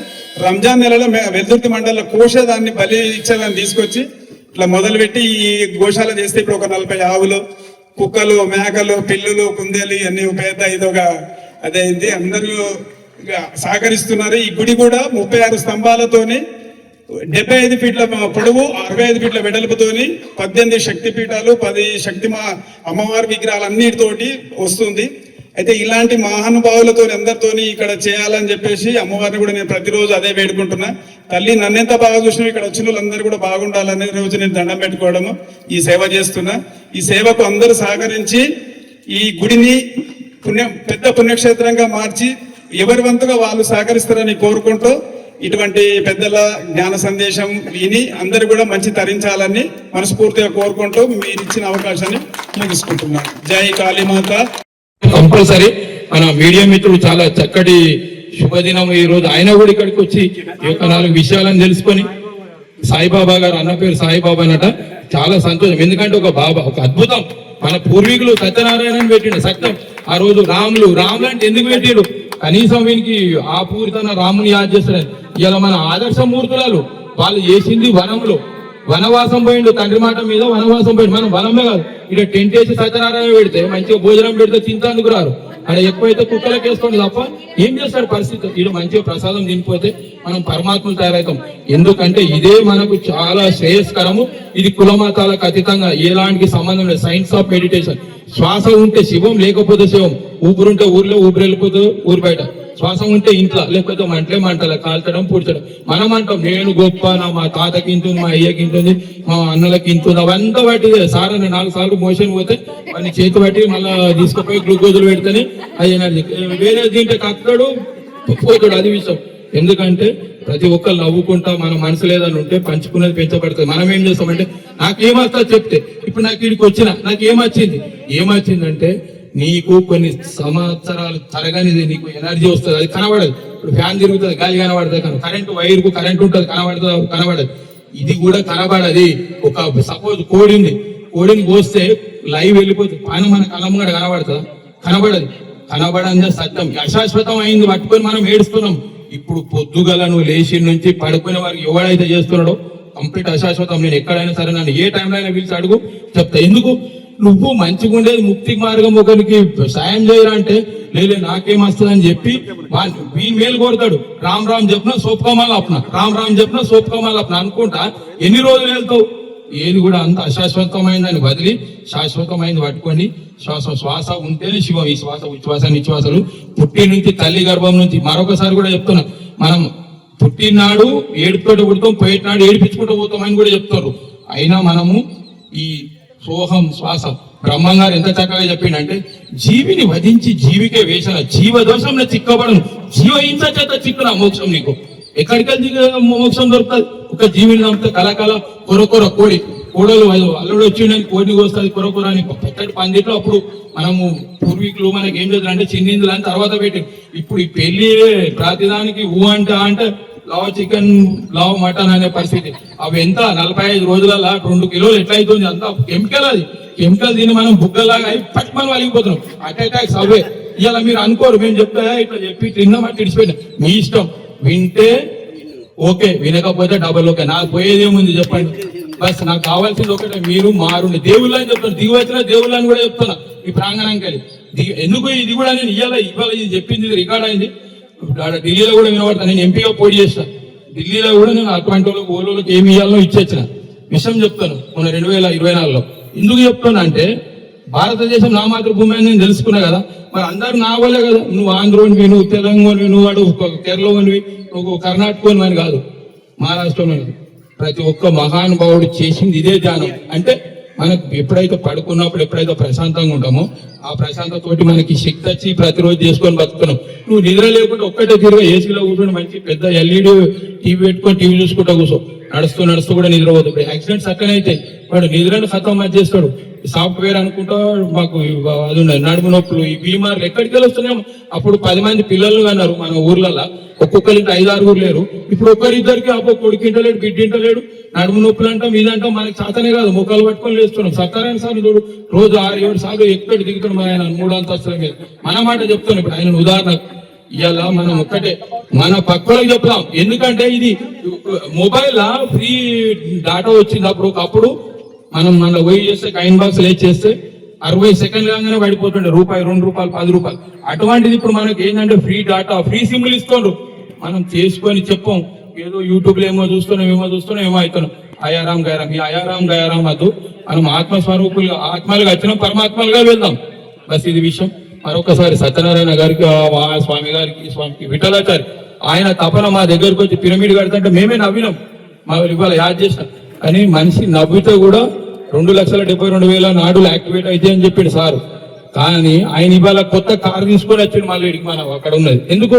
రంజాన్ నెలలో వెల్దుర్తి మండలంలో కోసేదాన్ని బలి ఇచ్చేదాన్ని తీసుకొచ్చి ఇట్లా మొదలుపెట్టి ఈ గోశాల చేస్తే ఇప్పుడు ఒక 40 ఆవులు, కుక్కలు, మేకలు, పిల్లులు, కుందేలు అన్ని ఉపయోగ ఇదొక అదైంది. అందరూ సహకరిస్తున్నారు. ఈ గుడి కూడా 36 స్తంభాలతోని 75 ఫీట్ల పొడవు 65 ఫీట్ల వెడల్పుతోని 18 శక్తి పీఠాలు 10 శక్తి అమ్మవారి విగ్రహాలు అన్నిటితోటి వస్తుంది. అయితే ఇలాంటి మహానుభావులతో అందరితోని ఇక్కడ చేయాలని చెప్పేసి అమ్మవారిని కూడా నేను ప్రతిరోజు అదే వేడుకుంటున్నా. తల్లి నన్నెంత బాగా చూసినా ఇక్కడ వచ్చిన వాళ్ళందరూ కూడా బాగుండాలనే రోజు నేను దండం పెట్టుకోవడము ఈ సేవ చేస్తున్నా. ఈ సేవకు అందరూ సహకరించి ఈ గుడిని పెద్ద పుణ్యక్షేత్రంగా మార్చి ఎవరి వంతుగా వాళ్ళు సహకరిస్తారని కోరుకుంటూ ఇటువంటి పెద్దల జ్ఞాన సందేశం విని అందరూ కూడా మంచి తరించాలని మనస్ఫూర్తిగా కోరుకుంటూ మీరు ఇచ్చిన అవకాశాన్ని ముగించుకుంటున్నాను. జై కాళీమాత. కంపల్సరీ మన మీడియా మిత్రుడు చాలా చక్కటి శుభదినం ఈ రోజు, ఆయన కూడా ఇక్కడికి వచ్చి ఈ యొక్క 4 విషయాలను తెలుసుకొని, సాయిబాబా గారు అన్న పేరు సాయిబాబా అనట, చాలా సంతోషం. ఎందుకంటే ఒక బాబా, ఒక అద్భుతం. మన పూర్వీకులు సత్యనారాయణ పెట్టిండు సత్యం. ఆ రోజు రాములు అంటే ఎందుకు పెట్టిండు, కనీసం వీనికి ఆ పూరితన రాముని యాద్ చేస్తారని. ఇలా మన ఆదర్శమూర్తులు వాళ్ళు చేసింది వనంలో, వనవాసం పోయిండు, తండ్రి మాట మీద వనవాసం పోయిండు. మనం వనమే కాదు, ఇక్కడ టెంట్ వేసి సత్యనారాయణ పెడితే మంచిగా భోజనం పెడితే తింటాందుకు రారు, అక్కడ ఎక్కువైతే కుక్కలకు వేసుకోండి తప్ప ఏం చేస్తాడు పరిస్థితి. ఇక్కడ మంచిగా ప్రసాదం తినిపోతే మనం పరమాత్మలు తయారవుతాం. ఎందుకంటే ఇదే మనకు చాలా శ్రేయస్కరము. ఇది కులమతాలకు అతీతంగా ఎలాంటి సంబంధం లేదు. Science of meditation. శ్వాస ఉంటే శివం, లేకపోతే శివం. ఊపిరుంటే ఊర్లో, ఊపిరి వెళ్ళిపోతే ఊరు బయట. శ్వాస ఉంటే ఇంట్లో, లేకపోతే మంటలే కాల్చడం పూడ్చడం. మనం అంటాం నేను గొప్ప, మా తాతకి ఇంతుంది, మా అయ్యకి ఇంతుంది, మా అన్నలకి ఇంతుంది, అవంతా బట్టి సార్ అని 4 సార్లు మోషన్ పోతే వాడిని చేతి బట్టి మళ్ళీ తీసుకుపోయి గ్లూకోజులు పెడితేనే అది ఎనర్జీ. వేరే దీంట్లో కక్కడు పోతాడు, అది విషయం. ఎందుకంటే ప్రతి ఒక్కరు నవ్వుకుంటా మన మనసు లేదని ఉంటే పంచుకునేది పెంచబడుతుంది. మనం ఏం చేస్తామంటే నాకేమొస్తా చెప్తే, ఇప్పుడు నాకు ఇక్కడికి వచ్చిన నాకు ఏమొచ్చిందంటే నీకు కొన్ని సంవత్సరాలు తరగనిది నీకు ఎనర్జీ వస్తుంది, అది కనబడదు. ఇప్పుడు ఫ్యాన్ తిరుగుతుంది, గాలి కనబడుతుంది, కానీ కరెంటు వైర్కు కరెంట్ ఉంటుంది, కనబడదు. ఇది కూడా కనబడది. ఒక సపోజ్ కోడిని కోస్తే లైవ్ వెళ్ళిపోతుంది, పైన మన కలం కూడా కనబడుతుందా? కనబడందే సత్యం. అశాశ్వతం అయింది పట్టుకొని మనం ఏడుస్తున్నాం. ఇప్పుడు పొద్దుగలను లేచి నుంచి పడుకునే వారికి ఎవడైతే చేస్తున్నాడో కంప్లీట్ అశాశ్వతం. నేను ఎక్కడైనా సరే నన్ను ఏ టైంలో అయినా పిలిచి అడుగు చెప్తా. ఎందుకు నువ్వు మంచిగా ఉండేది ముక్తి మార్గం ఒకరికి సాయం చేయరా అంటే లేదు నాకేమొస్తుందని చెప్పి వీని మేలు కొడతాడు. రామ్ చెప్పినా సోప్కమాల్ అప్నా, రామ్ చెప్పినా సోప్కమాల్ అప్నా అనుకుంటా ఎన్ని రోజులు వెళ్తావు? ఏది కూడా అంత అశాశ్వతమైందని వదిలి శాశ్వతమైంది పట్టుకోండి. శ్వాస ఉంటేనే శివం. ఈ శ్వాస ఉచ్ఛ్వాస నిశ్వాసలు పుట్టి నుంచి తల్లి గర్భం నుంచి మరొకసారి కూడా చెప్తున్నా, మనం పుట్టినాడు ఏడుపుతోటి పుడతాం, పోయేటినాడు ఏడిపించుకుంటూ పోతాం అని కూడా చెప్తారు. అయినా మనము ఈ సోహం శ్వాస బ్రహ్మం గారు ఎంత చక్కగా చెప్పిండంటే జీవిని వధించి జీవికే వేసిన జీవదోషంలో చిక్కబడను, జీవహింస చేత చిక్కున మోక్షం. నీకు ఎక్కడికెళ్ళి మోక్షం దొరుకుతుంది? ఒక జీవిని నమ్మితే కలకల కొరకొర కోడలు అల్లుడు వచ్చిండని కోడిని కోస్తుంది కొరకొర అని పెద్దటి పందిట్లో. అప్పుడు మనము పూర్వీకులు మనకి ఏం చేద్దాం చిన్నిందులు అని తర్వాత పెట్టి, ఇప్పుడు ఈ పెళ్లి ప్రతిదానికి అంటే లావ్ చికెన్ లావ్ మటన్ అనే పరిస్థితి. అవి ఎంత 45 రోజులలో 2 కిలోలు ఎట్లా అవుతుంది? అంతా కెమికల్. అది కెమికల్ దీన్ని మనం బుగ్గలాగా అయి పట్టి మనం వలిగిపోతున్నాం. అటాక్స్ అవే. ఇలా మీరు అనుకోరు, మేము చెప్తా ఇట్లా చెప్పి తిన్నామని ఇడిచిపోయినా మీ ఇష్టం. వింటే ఓకే, వినకపోతే డబల్ ఓకే. నాకు పోయేదేముంది చెప్పండి? బస్ నాకు కావాల్సింది ఒకటే, మీరు మారుండి దేవుళ్ళు అని చెప్తాను. దిగి వచ్చిన దేవుళ్ళు అని కూడా చెప్తున్నా ఈ ప్రాంగణంకి వెళ్ళి. ఎందుకు ఇది కూడా నేను ఇవాళ ఇది చెప్పింది, ఇది రికార్డ్ అయింది. ఢిల్లీలో కూడా వినబడతాను. నేను ఎంపీగా పోటీ చేస్తాను. ఢిల్లీలో కూడా నేను అటువంటి ఓలోకి ఏమి ఇవ్వాలో ఇచ్చేసిన విషయం చెప్తాను మొన్న 2024లో. ఎందుకు చెప్తాను అంటే భారతదేశం నా మాతృభూమి అని నేను తెలుసుకున్నా కదా. మరి అందరు నా వల్లే కదా. నువ్వు ఆంధ్రోనివి, నువ్వు తెలంగాణవి, నువ్వు వాడు కేరళలోనివి, నువ్వు కర్ణాటకని అని కాదు, మహారాష్ట్రలోనివి. ప్రతి ఒక్క మహానుభావుడు చేసింది ఇదే ధ్యానం. అంటే మనకు ఎప్పుడైతే పడుకున్నప్పుడు ఎప్పుడైతే ప్రశాంతంగా ఉంటామో ఆ ప్రశాంతతోటి మనకి శక్తి వచ్చి ప్రతిరోజు చేసుకొని బతుకున్నాం. నువ్వు నిద్ర లేకుండా ఒక్కటే తిరిగి ఏసీలో కూర్చొని మంచి పెద్ద ఎల్ఈడి టీవీ పెట్టుకొని టీవీ చూసుకుంటా కూర్చో, నడుస్తూ కూడా నిద్రపోతుంది. ఇప్పుడు యాక్సిడెంట్స్ అక్కడైతే వాడు నిద్రను ఖతం చేస్తాడు. సాఫ్ట్వేర్ అనుకుంటా మాకు అది ఉన్నది, నడుము నొప్పులు, ఈ బీమార్లు ఎక్కడికి వెళ్ళి వస్తున్నాము. అప్పుడు 10 మంది పిల్లలు అన్నారు మన ఊర్లలో, ఒక్కొక్కరికి 5-6 లేరు. ఇప్పుడు ఒక్కరిద్దరికి అబ్బో కొడుకింటలేడు, బిడ్డింటలేడు, నడుము నొప్పులు అంటాం, ఇదంటాం. మనకి చేతనే కాదు, ముఖాలు పట్టుకొని లేస్తున్నాం. సత్తారాయణ సార్ చూడు, రోజు 6-7 సార్లు ఎక్కడి దిగుతాడు మన ఆయన 3 అంతస్తుల మీద. మన మాట చెప్తాను. ఇప్పుడు ఆయన ఉదాహరణ ఇలా మనం ఒక్కటే మన పక్కలకు చెప్తాం. ఎందుకంటే ఇది మొబైల్ ఫ్రీ డాటా వచ్చింది. అప్పుడు మనం మన పోయి చేస్తే కాయిన్ బాక్స్ లేచి చేస్తే 60 సెకండ్లు కాగానే పడిపోతుండే, రూపాయి, 2 రూపాయలు, 10 రూపాయలు. అటువంటిది ఇప్పుడు మనకి ఏంటంటే ఫ్రీ డాటా, ఫ్రీ సిమ్లు ఇస్తుండ్రు. మనం చేసుకొని చెప్పాం. ఏదో యూట్యూబ్ లో ఏమో చూస్తున్నాం ఏమో అవుతున్నాం. అయారాం గయారాం, ఈ అయారాం గయారాం వద్దు. మనం ఆత్మస్వరూపులుగా ఆత్మలుగా వచ్చినాం, పరమాత్మలుగా వెళ్దాం. బస్ ఇది విషయం. మరొకసారి సత్యనారాయణ గారికి, స్వామి గారికి, స్వామికి విఠలాచారి ఆయన తపన మా దగ్గరకు వచ్చి పిరమిడ్ కడతంటే మేమే నవ్వినాం. మా ఇవాళ యాద్ చేసినాం. కానీ మనిషి నవ్వితే కూడా 2,72,000 నాడులు యాక్టివేట్ అయితే అని చెప్పాడు సార్. కానీ ఆయన ఇవాళ కొత్త కారు తీసుకొని వచ్చాడు మళ్ళీ మనం అక్కడ ఉన్నది. ఎందుకు?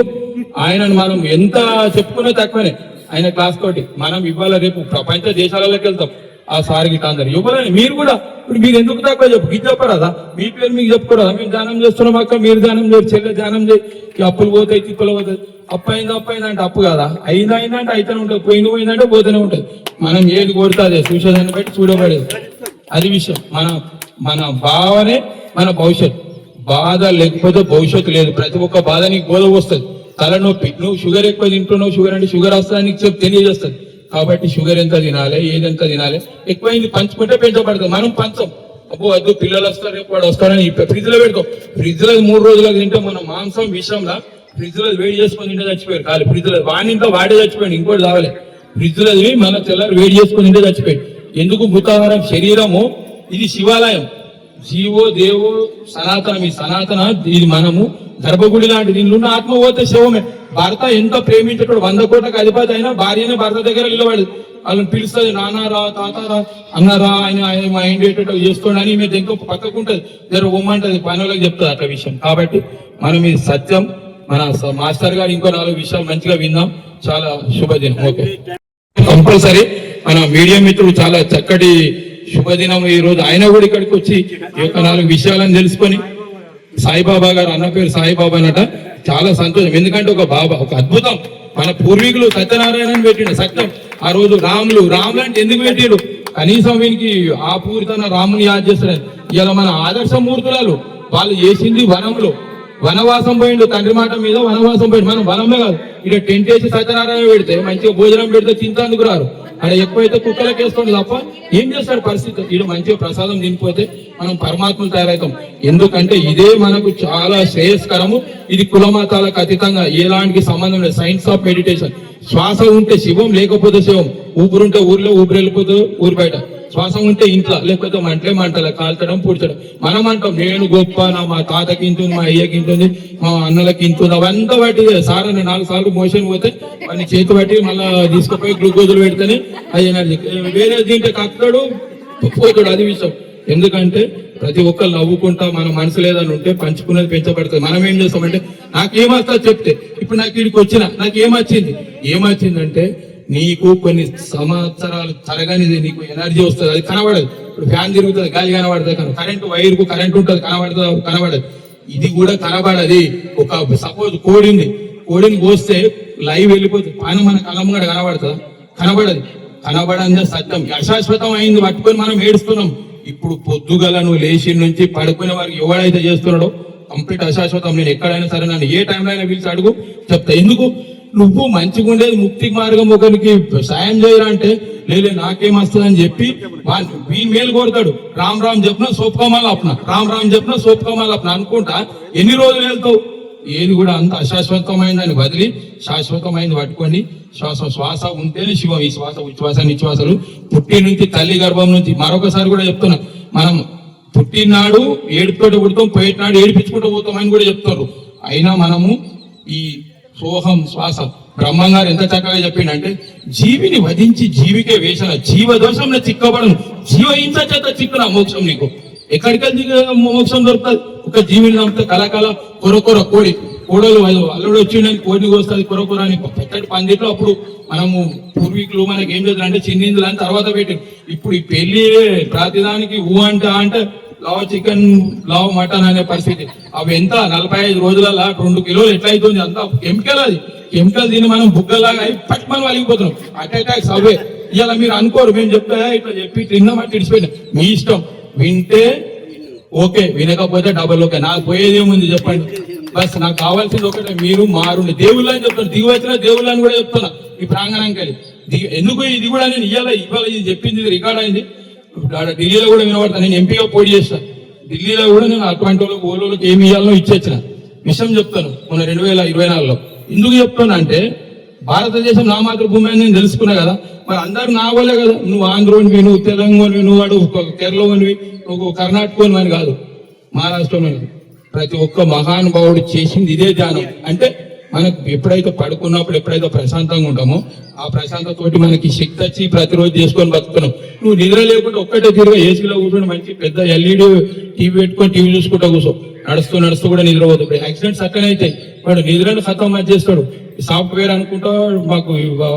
ఆయనను మనం ఎంత చెప్పుకునే తక్కువనే. ఆయన క్లాస్ తోటి మనం ఇవాళ రేపు ప్రపంచ దేశాలలోకి వెళ్తాం. ఆ సార్ గిట్ట అందరు ఇవ్వాలని మీరు కూడా ఇప్పుడు మీరు ఎందుకు తక్కువ ఇది చెప్పరాదా? మీ పేరు మీకు చెప్పుకోరాదా? మేము ధ్యానం చేస్తున్నాం అక్క, మీరు ధ్యానం చేయరు, చెల్లె ధ్యానం చేయి, అప్పులు పోతాయి, తిప్పులు పోతాయి. అప్పు అయిందంటే అప్పు కదా, అయిందంటే అయితేనే ఉంటుంది, పోయిందంటే పోతూనే ఉంటుంది. మనం ఏది కొడుతుంది చూసేదాన్ని బట్టి చూడబడేది. అది విషయం. మన భావనే మన భవిష్యత్. బాధ లేకపోతే భవిష్యత్తు లేదు. ప్రతి ఒక్క బాధ నీకు బోధ వస్తుంది. తలనొప్పి, నువ్వు షుగర్ ఎక్కువ తింటున్నావు, షుగర్ అంటే షుగర్ వస్తుందని నీకు చెప్పి తెలియజేస్తుంది. కాబట్టి షుగర్ ఎంత తినాలి, ఏదెంత తినాలి, ఎక్కువైంది పంచుకుంటే పెంచబడుతుంది. మనం పంచం. అబ్బో వద్దు పిల్లలు వస్తారు, రేపు వాడు వస్తారని ఫ్రిడ్జ్ లో పెడతాం. ఫ్రిడ్జ్ లో 3 రోజులకు తింటే మన మాంసం విషయంలో ఫ్రిడ్జ్ లో వేడి చేసుకొని తింటే చచ్చిపోయారు. కాదు ఫ్రిడ్జ్ లో వాడిని వాడే చచ్చిపోయాడు, ఇంకోటి తాగలే. ఫ్రిడ్జ్ లో మన తెల్లారు వేడి చేసుకొని తింటే చచ్చిపోయాడు. ఎందుకు? మృతాహారం శరీరము ఇది శివాలయం. జీవో దేవో సనాతనం. ఈ సనాతన ఇది మనము గర్భగుడి లాంటిది. ఇంట్లో ఆత్మ పోతే శవమే. భర్త ఎంత ప్రేమించేటోడు 100 కోట్లకు అధిపతి అయినా భార్యనే భర్త దగ్గర నిలబడదు. వాళ్ళని పిలుస్తుంది, నాన్నారా తాతారా అన్నారా ఆయన మైండ్ ఏంటో చేసుకోండి అని మీద ఇంకో పక్కకు ఉంటుంది. జర ఒమ్మంటది పనులకు చెప్తుంది అట్లా విషయం. కాబట్టి మనం ఇది సత్యం. మన మాస్టర్ గారు ఇంకో 4 విషయాలు మంచిగా విందాం. చాలా శుభదినం. ఓకే, కంపల్సరీ మన మీడియా మిత్రుడు చాలా చక్కటి శుభదినం ఈ రోజు. ఆయన కూడా ఇక్కడికి వచ్చి ఈ యొక్క 4 విషయాలను తెలుసుకొని, సాయిబాబా గారు అన్న పేరు సాయిబాబా అనట, చాలా సంతోషం. ఎందుకంటే ఒక బాబా, ఒక అద్భుతం. మన పూర్వీకులు సత్యనారాయణ పెట్టిండు సత్యం. ఆ రోజు రాములు అంటే ఎందుకు పెట్టిండు? కనీసం వీనికి ఆ పూరితన రాముని యాద్ చేస్తారు. ఇలా మన ఆదర్శ మూర్తులాలు వాళ్ళు చేసింది వనంలో వనవాసం పోయిండు. తండ్రి మాట మీద వనవాసం పోయిండు. మనం వనంలో కాదు, ఇక్కడ టెంట్ వేసి సత్యనారాయణ పెడితే మంచిగా భోజనం పెడితే తింటందుకు రారు. అక్కడ ఎక్కువైతే కుక్కలకి వేసుకోండి తప్ప ఏం చేస్తాడు పరిస్థితి. ఇక్కడ మంచిగా ప్రసాదం తినిపోతే మనం పరమాత్మలు తయారవుతాం. ఎందుకంటే ఇదే మనకు చాలా శ్రేయస్కరము. ఇది కులమతాలకు అతీతంగా ఎలాంటి సంబంధం లేదు. Science of meditation. శ్వాస ఉంటే శివం, లేకపోతే శివం. ఊపిరుంటే ఊర్లో, ఊపిరి వెళ్ళిపోతే ఊరు బయట. శ్వాస ఉంటే ఇంట్లో, లేకపోతే మంటలే కాల్చడం పూడ్చడం. మనం అంటాం నేను గొప్ప, మా తాతకి ఇంతుంది, మా అయ్యకి ఇంతుంది, మా అన్నలకి ఇంతుంది. అవంతా బట్టి సార్ అని 4 సార్లు మోషన్ పోతే వాడిని చేతి బట్టి మళ్ళీ తీసుకుపోయి గ్లూకోజులు పెడితేనే అది ఎనర్జీ. వేరే దీంట్లో కక్కడు పోతాడు. అది విషయం. ఎందుకంటే ప్రతి ఒక్కరు నవ్వుకుంటా మన మనసు లేదని ఉంటే పంచుకున్నది పెంచబడుతుంది. మనం ఏం చేస్తామంటే నాకేమొస్తా చెప్తే, ఇప్పుడు నాకు ఇక్కడికి వచ్చిన నాకు ఏమొచ్చిందంటే నీకు కొన్ని సంవత్సరాలు తరగనిది నీకు ఎనర్జీ వస్తుంది. అది కనబడదు. ఇప్పుడు ఫ్యాన్ తిరుగుతుంది, గాలి కనబడుతుంది. కరెంటు వైర్కు కరెంట్ ఉంటుంది, కనబడదు. ఇది కూడా కనబడది. ఒక సపోజ్ కోడిని కోస్తే లైవ్ వెళ్ళిపోతుంది. పైన మన కళ్ళం కూడా కనబడుతుందా? కనబడని సత్యం అశాశ్వతం అయింది. పట్టుకొని మనం ఏడుస్తున్నాం. ఇప్పుడు పొద్దుగల నువ్వు లేచి నుంచి పడుకునే వారికి ఎవడైతే చేస్తున్నాడో కంప్లీట్ అశాశ్వతం. నేను ఎక్కడైనా సరే నన్ను ఏ టైంలో అయినా పిలిచి అడుగు, చెప్తా. ఎందుకు నువ్వు మంచిగా ఉండేది ముక్తి మార్గం ఒకరికి సాయం చేయరా అంటే లేలే నాకేం వస్తుందని చెప్పి వీని మేలు కోరుతాడు. రామ్ చెప్పిన సోపుకోమాల అప్న, రామ్ చెప్పిన సోపుకోమాల అప్న అనుకుంటా ఎన్ని రోజులు వెళ్తావు? ఏది కూడా అంత అశాశ్వతమైందని వదిలి శాశ్వతమైంది పట్టుకొని శ్వాస ఉంటేనే శివం. ఈ శ్వాస ఉచ్ఛ్వాస నిశ్వాసలు పుట్టి నుంచి తల్లి గర్భం నుంచి. మరొకసారి కూడా చెప్తున్నా, మనం పుట్టినాడు ఏడుపుతోటి పుడతాం, పోయేటినాడు ఏడిపించుకుంటూ పోతాం అని కూడా చెప్తారు. అయినా మనము ఈ సోహం శ్వాస బ్రహ్మంగారు ఎంత చక్కగా చెప్పిండంటే, జీవిని వధించి జీవికే వేసిన జీవదోషంలో చిక్కబడను, జీవహింస చేత చిక్కున మోక్షం. నీకు ఎక్కడికి మోక్షం దొరుకుతుంది? ఒక జీవిని నమ్మితే కలకల కొరకొర కోడలు అల్లుడు వచ్చిండని కోడిని కోస్తుంది కొరకొర అని పెద్దటి పందిట్లో. అప్పుడు మనము పూర్వీకులు మనకి ఏం చేస్తారు అంటే చిన్నిందులు అని తర్వాత పెట్టి, ఇప్పుడు ఈ పెళ్లి ప్రతిదానికి అంటే లావ్ చికెన్, లావ్ మటన్ అనే పరిస్థితి. అవి ఎంత 45 రోజులలో 2 కిలోలు ఎట్లయితుంది? అంత కెమికల్. అది కెమికల్ దీన్ని మనం బుగ్గలాగా అయి పట్టుమని వలిగిపోతున్నాం. అటాక్స్ అవే. ఇలా మీరు అనుకోరు, మేము చెప్తా ఇట్లా చెప్పి తిన్నామని తిడిచిపోయినా. మీ ఇష్టం. వింటే ఓకే, వినకపోతే డబల్ ఓకే. నాకు పోయేది ఏముంది చెప్పండి? బస్ నాకు కావాల్సింది ఒకటే, మీరు మారుండి దేవుళ్ళు అని చెప్తాను. దిగి వచ్చిన దేవుళ్ళు అని కూడా చెప్తున్నా ఈ ప్రాంగణంకి. ఎందుకు ఇది కూడా నేను ఇవాళ ఇది చెప్పింది, ఇది రికార్డ్ అయింది. ఢిల్లీలో కూడా వినబడతాను. నేను ఎంపీగా పోటీ చేస్తాను. ఢిల్లీలో కూడా నేను అటువంటి వాళ్ళకి ఓలోళ్ళకి ఏమి ఇవ్వాలో ఇచ్చేచ్చిన విషయం చెప్తాను. మొన్న 2024లో ఎందుకు చెప్తున్నా అంటే, భారతదేశం నా మాతృభూమి అని నేను తెలుసుకున్నా కదా. మరి అందరు నా వాళ్ళే కదా. నువ్వు ఆంధ్రోనివి, నువ్వు తెలంగాణవి, నువ్వు అడు కేరళనివి, నువ్వు కర్ణాటకని అని కాదు, మహారాష్ట్రలోని. ప్రతి ఒక్క మహానుభావుడు చేసింది ఇదే ధ్యానం. అంటే మనకు ఎప్పుడైతే పడుకున్నప్పుడు ఎప్పుడైతే ప్రశాంతంగా ఉంటామో ఆ ప్రశాంతతోటి మనకి శక్తి వచ్చి ప్రతిరోజు చేసుకొని బతుకుతున్నాం. నువ్వు నిద్ర లేకుండా ఒక్కటే తిరిగి ఏసీలో కూర్చొని మంచి పెద్ద ఎల్ఈడి టీవీ పెట్టుకొని టీవీ చూసుకుంటా కూర్చో. నడుస్తూ కూడా నిద్రపోతుంది. ఇప్పుడు యాక్సిడెంట్స్ అక్కనే అవుతాయి. వాడు నిద్రను ఖతం చేస్తాడు. సాఫ్ట్వేర్ అనుకుంటా మాకు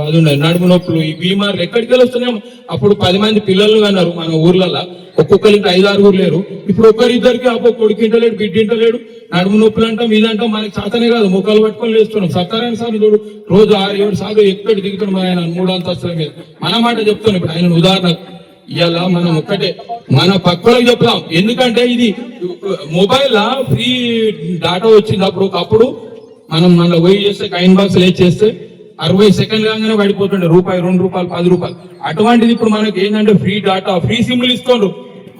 అది ఉన్నాయి నడుము నొప్పులు, ఈ బీమార్లు ఎక్కడికి వస్తున్నాము. అప్పుడు 10 మంది పిల్లలు అన్నారు మన ఊర్లలో. ఒక్కొక్కరికి 5-6 లేరు. ఇప్పుడు ఒక్కరిద్దరికి అబ్బో కొడుకింటలేడు, బిడ్డింటలేడు, నడుము నొప్పులు అంటాం, ఇదంటాం. మనకి చేతనే కాదు, ముఖాలు పట్టుకొని లేస్తున్నాం. సత్యనారాయణ సార్ చూడు, రోజు 6-7 సార్లు ఎక్కడి దిగుతున్నాం ఆయన 3 అంతస్తుల మీద. మన మాట చెప్తున్నాం. ఇప్పుడు ఆయన ఉదాహరణ ఇలా మనం ఒక్కటే మన పక్కలకు చెప్తాం. ఎందుకంటే ఇది మొబైల్ ఫ్రీ డాటా వచ్చినప్పుడు ఒకప్పుడు మనం మన పోయి చేస్తే కాయిన్ బాక్స్ లేచి చేస్తే 60 సెకండ్లు కాగానే పడిపోతుండే. రూపాయి, 2 రూపాయలు, 10 రూపాయలు. అటువంటిది ఇప్పుడు మనకి ఏంటంటే ఫ్రీ డాటా, ఫ్రీ సిమ్లు ఇస్తుండ్రు.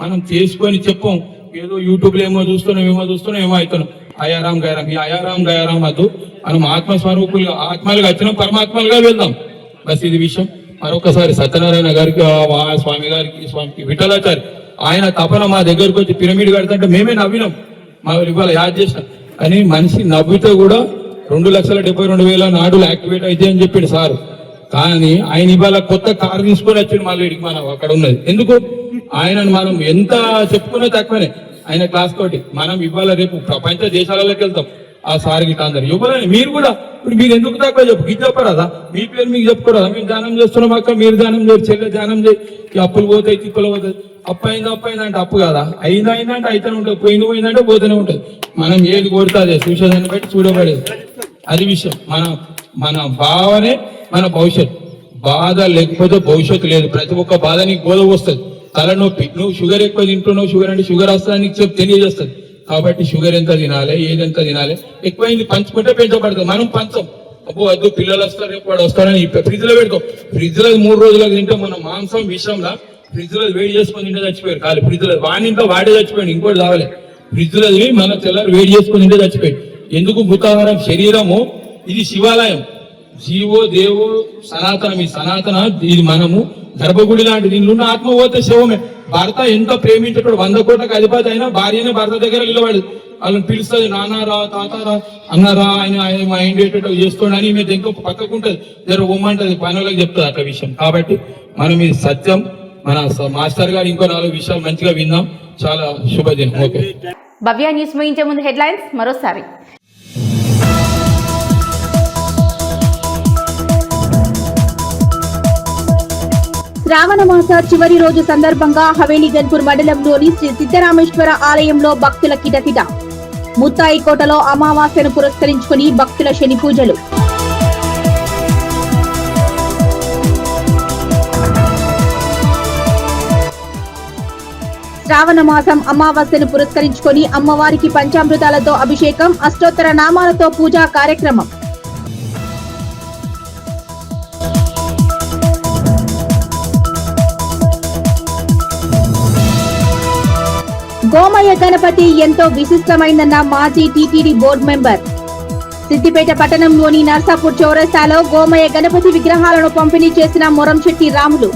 మనం చేసుకొని చెప్పాం. ఏదో యూట్యూబ్లో ఏమో చూస్తున్నాం ఏమో అవుతున్నాం. అయారాం గయారాం, ఈ అయారాం గయారాం వద్దు. మనం ఆత్మస్వరూపులుగా ఆత్మలుగా వచ్చినాం, పరమాత్మలుగా వెళ్దాం. బస్ ఇది విషయం. మరొకసారి సత్యనారాయణ గారికి, స్వామి గారికి, స్వామికి విఠలాచారి ఆయన తపన మా దగ్గరకు వచ్చి పిరమిడ్ కడతంటే మేమే నవ్వినాం. మా ఇవాళ యాద్ చేసినాం. అని మనిషి నవ్వితే కూడా 2,72,000 నాడులు యాక్టివేట్ అయితే అని చెప్పాడు సార్. కానీ ఆయన ఇవాళ కొత్త కారు తీసుకొని వచ్చాడు మళ్ళీ ఇడికి మనం అక్కడ ఉన్నది. ఎందుకు ఆయనను మనం ఎంత చెప్పుకున్నా తక్కువనే. ఆయన క్లాస్ తోటి మనం ఇవాళ రేపు ప్రపంచ దేశాలలోకి వెళ్తాం. ఆ సార్కి అందరు ఇవ్వాలని మీరు కూడా ఇప్పుడు మీరు ఎందుకు తక్కువ ఇది చెప్పరాదా? మీ పేరు మీకు చెప్పుకోరాదా? మేము దానం చేస్తున్నాం అక్క, మీరు దానం చేయరు, చెల్లె దానం చేయి, అప్పులు పోతాయి, తిప్పులు పోతాయి. అప్పు అయిందంటే అప్పు కాదా? అయిందంటే అయితేనే ఉంటుంది, పోయిందంటే పోతూనే ఉంటుంది. మనం ఏది కొడితే అదే చూసేదాన్ని బట్టి చూడబడేది. అది విషయం. మన భావనే మన భవిష్యత్తు. బాధ లేకపోతే భవిష్యత్తు లేదు. ప్రతి ఒక్క బాధ నీకు బోధ వస్తుంది. తలనొప్పి, నువ్వు షుగర్ ఎక్కువ తింటున్నావు, షుగర్ అంటే షుగర్ వస్తుందని నీకు చెప్పి తెలియజేస్తుంది. కాబట్టి షుగర్ ఎంత తినాలి, ఏదెంత తినాలి, ఎక్కువైంది పంచుకుంటే పెంచబడుతుంది. మనం పంచం. అబ్బో వద్దు పిల్లలు వస్తారు, రేపు వాడు వస్తారని ఫ్రిడ్జ్ లో పెడతాం. ఫ్రిడ్జ్ లో 3 రోజులకు తింటే మన మాంసం విషయంలో ఫ్రిడ్జ్ లో వేడి చేసుకొని తింటే చచ్చిపోయారు. కాదు ఫ్రిడ్జ్ లో వాడింట్లో వాడే చచ్చిపోయాడు, ఇంకోటి తాగలే. ఫ్రిడ్జ్ లో మన తెల్లారు వేడి చేసుకొని తింటే చచ్చిపోయాడు. ఎందుకు? మృతాహారం. శరీరము ఇది శివాలయం. జీవో దేవో సనాతనం. ఈ సనాతన ఇది మనము గర్భగుడి లాంటి. దీనిలో ఉన్న ఆత్మ పోతే శివమే. భర్త ఎంత ప్రేమించేటోడు 100 కోట్లకు అధిపతి అయినా భార్యనే భర్త దగ్గర నిలబడదు. వాళ్ళని పిలుస్తుంది, నాన్నారా తాతారా అన్నారా, ఆయన మైండ్ ఏంటో చేసుకోండి అని మీద ఇంకో పక్కకుంటది, జర ఉమ్మంటది, పనులకు చెప్తుంది అట్లా విషయం. కాబట్టి మనం ఇది సత్యం. మన మాస్టర్ గారు ఇంకో 4 విషయాలు మంచిగా విందాం. చాలా శుభదినం. ఓకే. భవ్య న్యూస్ ముగించే ముందు హెడ్లైన్స్ మరోసారి. శ్రావణ మాస చివరి రోజు సందర్భంగా హవేలీ గన్పూర్ మండలంలోని శ్రీ సిద్ధరామేశ్వర ఆలయంలో భక్తుల కిటకిట. ముత్తాయి కోటలో అమావాస్యను పురస్కరించుకుని భక్తుల శని పూజలు. శ్రావణ మాసం అమావాస్యను పురస్కరించుకుని అమ్మవారికి పంచామృతాలతో అభిషేకం, అష్టోత్తర నామాలతో పూజా కార్యక్రమం. గోమయ్య గణపతి ఎంతో విశిష్టమైందన్న మాజీ టీటీడీ బోర్డు మెంబర్. సిద్దిపేట పట్టణంలోని నర్సాపూర్ చౌరస్తాలో గోమయ్య గణపతి విగ్రహాలను పంపిణీ చేసిన మొరంశెట్టి రాములు.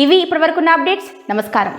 ఇవి ఇప్పటివరకున్న అప్డేట్స్. నమస్కారం.